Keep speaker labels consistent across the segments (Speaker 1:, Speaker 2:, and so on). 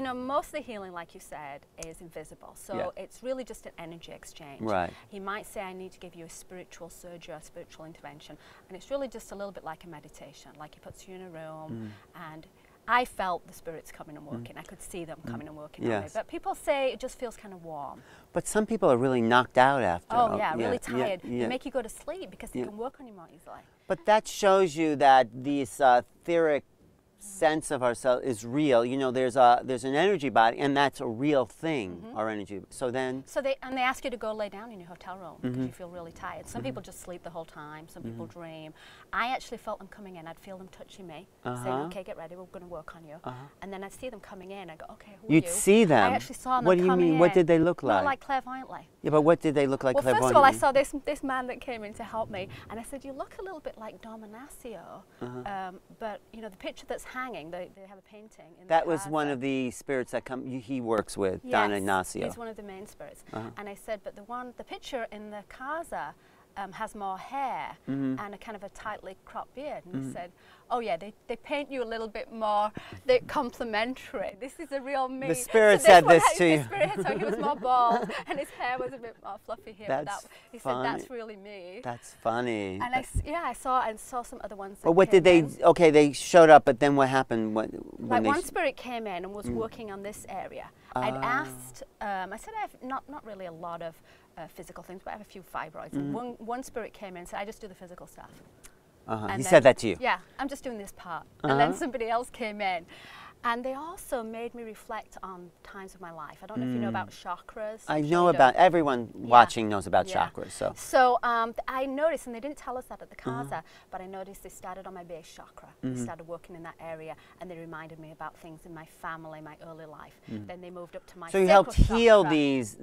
Speaker 1: know, most of the healing, like you said, is invisible. So it's really just an energy exchange.
Speaker 2: Right.
Speaker 1: He might say, I need to give you a spiritual surgery or spiritual intervention. And it's really just a little bit like a meditation. Like he puts you in a room and I felt the spirits coming and working. I could see them coming and working on me. But people say it just feels kind of warm.
Speaker 2: But some people are really knocked out after.
Speaker 1: Oh, yeah, really tired. They make you go to sleep because they can work on you more easily.
Speaker 2: But that shows you that this etheric sense of ourselves is real. You know, there's an energy body, and that's a real thing, our energy. So then...
Speaker 1: So they ask you to go lay down in your hotel room because you feel really tired. Some people just sleep the whole time. Some people dream. I actually felt them coming in. I'd feel them touching me, saying, okay, get ready, we're going to work on you. And then I'd see them coming in. I'd go, okay, who are you?
Speaker 2: You'd see them?
Speaker 1: I actually saw them
Speaker 2: What do you mean? What did they look like?
Speaker 1: Not like clairvoyantly.
Speaker 2: Yeah, but what did they look like clairvoyantly?
Speaker 1: Well, first of all, I saw this man that came in to help me, and I said, you look a little bit like Dominacio, but, you know, the picture that's hanging, they have a painting.
Speaker 2: That was one of the spirits that he works with, Don Ignacio.
Speaker 1: He's one of the main spirits. And I said, but the picture in the casa has more hair and a kind of a tightly cropped beard. And he said, oh yeah, they paint you a little bit more complimentary. This is a real me.
Speaker 2: The spirit said this to you.
Speaker 1: So he was more bald and his hair was a bit more fluffy here.
Speaker 2: That's
Speaker 1: he said, that's really me.
Speaker 2: That's funny.
Speaker 1: And I saw some other ones.
Speaker 2: But what did they, okay, they showed up, but then what happened?
Speaker 1: Like one spirit came in and was working on this area. I'd asked, I said I have not really a lot of physical things, but I have a few fibroids. And one spirit came in and said, I just do the physical stuff.
Speaker 2: He said that to you?
Speaker 1: Yeah, I'm just doing this part. And then somebody else came in. And they also made me reflect on times of my life. I don't know if you know about chakras.
Speaker 2: I know about, everyone watching knows about chakras.
Speaker 1: So I noticed, and they didn't tell us that at the casa, but I noticed they started on my base chakra. They started working in that area, and they reminded me about things in my family, my early life. Then they moved up to my
Speaker 2: So you helped heal these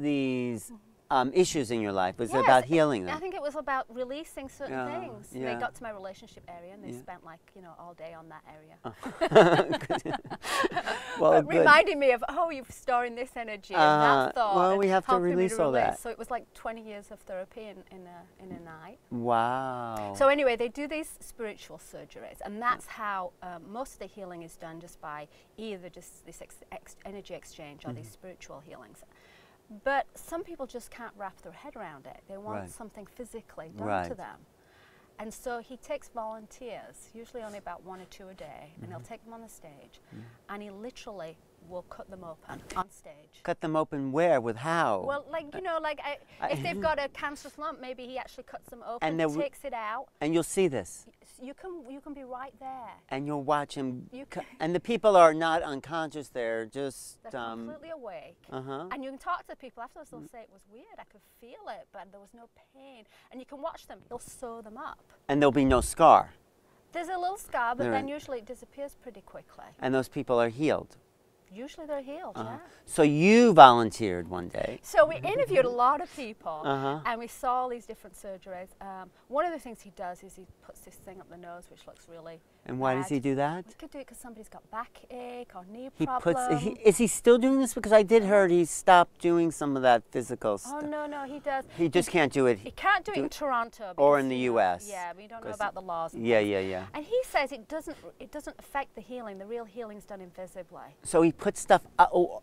Speaker 2: issues in your life. Was it about healing them?
Speaker 1: I think it was about releasing certain things. They got to my relationship area and they spent like, you know, all day on that area.
Speaker 2: Well,
Speaker 1: but reminding me of, oh, you're storing this energy and that thought.
Speaker 2: Well, we have to release all that.
Speaker 1: So it was like 20 years of therapy in a night.
Speaker 2: Wow.
Speaker 1: So anyway, they do these spiritual surgeries, and that's how most of the healing is done, just by either just this energy exchange or these spiritual healings. But some people just can't wrap their head around it. They want something physically done to them. And so he takes volunteers, usually only about 1 or 2 a day, and he'll take them on the stage, and he literally will cut them open on stage.
Speaker 2: Cut them open where? With how?
Speaker 1: Well, like, you know, like if they've got a cancerous lump, maybe he actually cuts them open, and takes it out.
Speaker 2: And you'll see this?
Speaker 1: You can be right there.
Speaker 2: And you'll watch him. And the people are not unconscious, they're just...
Speaker 1: They're completely awake. And you can talk to the people afterwards, they'll say, it was weird, I could feel it, but there was no pain. And you can watch them, they'll sew them up.
Speaker 2: And there'll be no scar?
Speaker 1: There's a little scar, but then usually it disappears pretty quickly.
Speaker 2: And those people are healed?
Speaker 1: Usually they're healed, yeah.
Speaker 2: So you volunteered one day.
Speaker 1: So we interviewed a lot of people, and we saw all these different surgeries. One of the things he does is he puts this thing up the nose, which looks really
Speaker 2: And why does he do that?
Speaker 1: He could do it because somebody's got backache or knee problem.
Speaker 2: Is he still doing this? Because I did hear he stopped doing some of that physical stuff.
Speaker 1: Oh, no, he does.
Speaker 2: He just can't do it.
Speaker 1: He can't do it in Toronto.
Speaker 2: Or in the U.S.
Speaker 1: Yeah, we don't know about the laws.
Speaker 2: Yeah.
Speaker 1: And he says it doesn't affect the healing. The real healing's done invisibly.
Speaker 2: So he puts stuff,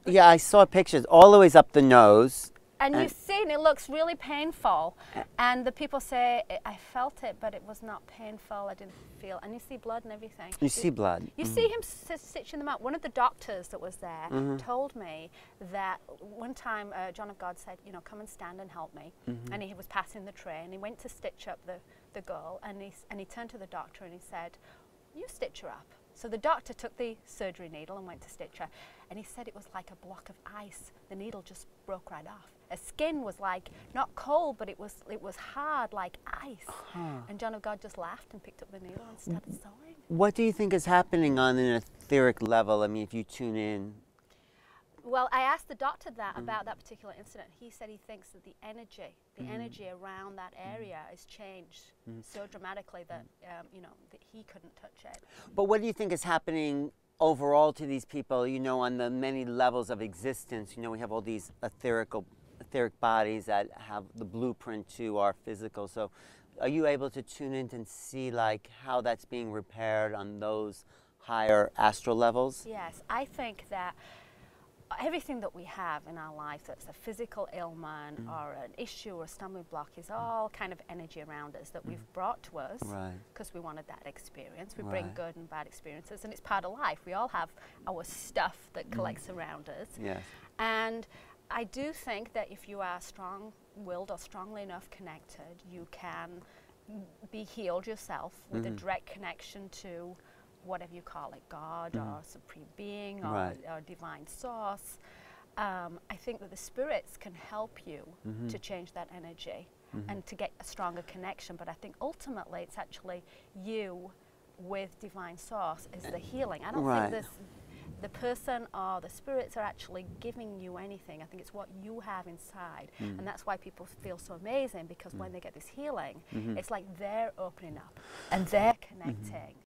Speaker 2: yeah, I saw pictures all the way up the nose.
Speaker 1: And you've seen it looks really painful, and the people say, I felt it, but it was not painful, I didn't feel, and you see blood and everything.
Speaker 2: You see blood.
Speaker 1: You see him stitching them up. One of the doctors that was there told me that one time John of God said, you know, come and stand and help me, and he was passing the tray, and he went to stitch up the girl, and he turned to the doctor and he said, you stitch her up. So the doctor took the surgery needle and went to stitch her, and he said it was like a block of ice. The needle just broke right off. Her skin was like, not cold, but it was hard like ice. And John of God just laughed and picked up the needle and started sewing.
Speaker 2: What do you think is happening on an etheric level? I mean, if you tune in.
Speaker 1: Well, I asked the doctor about that particular incident. He said he thinks that the energy around that area has changed so dramatically that you know, that he couldn't touch it.
Speaker 2: But what do you think is happening overall to these people? You know, on the many levels of existence. You know, we have all these etheric bodies that have the blueprint to our physical. So, are you able to tune in and see like how that's being repaired on those higher astral levels?
Speaker 1: Yes, I think that everything that we have in our life that's a physical ailment or an issue or a stumbling block is all kind of energy around us that we've brought to us because we wanted that experience. We bring good and bad experiences, and it's part of life. We all have our stuff that collects around us.
Speaker 2: Yes.
Speaker 1: And I do think that if you are strong-willed or strongly enough connected, you can be healed yourself with a direct connection to whatever you call it, God or Supreme Being or Divine Source. I think that the spirits can help you to change that energy and to get a stronger connection. But I think ultimately it's actually you with Divine Source is the healing. I don't think the person or the spirits are actually giving you anything. I think it's what you have inside. And that's why people feel so amazing, because when they get this healing, it's like they're opening up and they're connecting.